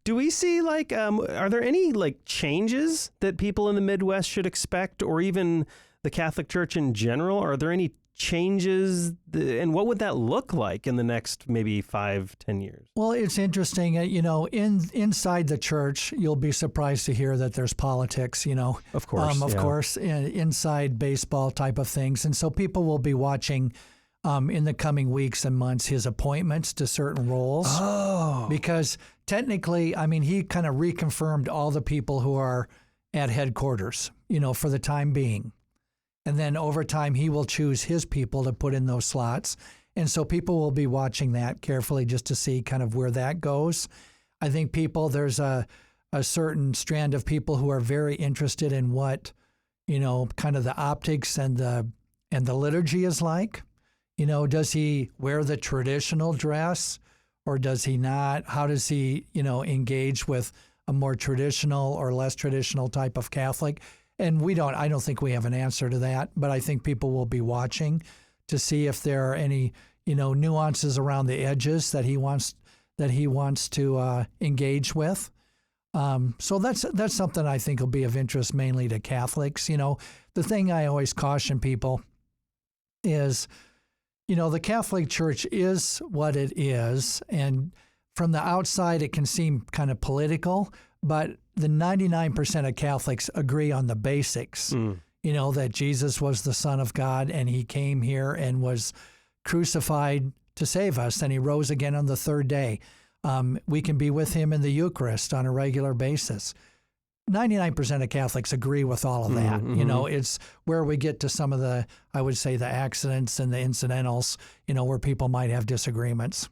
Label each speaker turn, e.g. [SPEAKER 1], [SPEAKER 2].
[SPEAKER 1] Do we see are there any changes that people in the Midwest should expect, or even the Catholic Church in general? Are there any changes, and what would that look like in the next maybe 5-10 years?
[SPEAKER 2] Well, it's interesting. Inside the church, you'll be surprised to hear that there's politics.
[SPEAKER 1] Of course,
[SPEAKER 2] of course, inside baseball type of things, and so people will be watching in the coming weeks and months his appointments to certain roles.
[SPEAKER 1] Oh,
[SPEAKER 2] because technically, he kind of reconfirmed all the people who are at headquarters, for the time being. And then over time, he will choose his people to put in those slots. And so people will be watching that carefully just to see kind of where that goes. I think there's a certain strand of people who are very interested in what, kind of the optics and the liturgy is like. Does he wear the traditional dress or does he not? How does he, engage with a more traditional or less traditional type of Catholic? And I don't think we have an answer to that, but I think people will be watching to see if there are any, nuances around the edges that he wants to engage with. So that's something I think will be of interest mainly to Catholics. The thing I always caution people is, the Catholic Church is what it is, and from the outside it can seem kind of political, but the 99% of Catholics agree on the basics, that Jesus was the Son of God and he came here and was crucified to save us, and he rose again on the third day. We can be with him in the Eucharist on a regular basis. 99% of Catholics agree with all of that.
[SPEAKER 1] Mm-hmm.
[SPEAKER 2] It's where we get to some of the, I would say, the accidents and the incidentals, where people might have disagreements.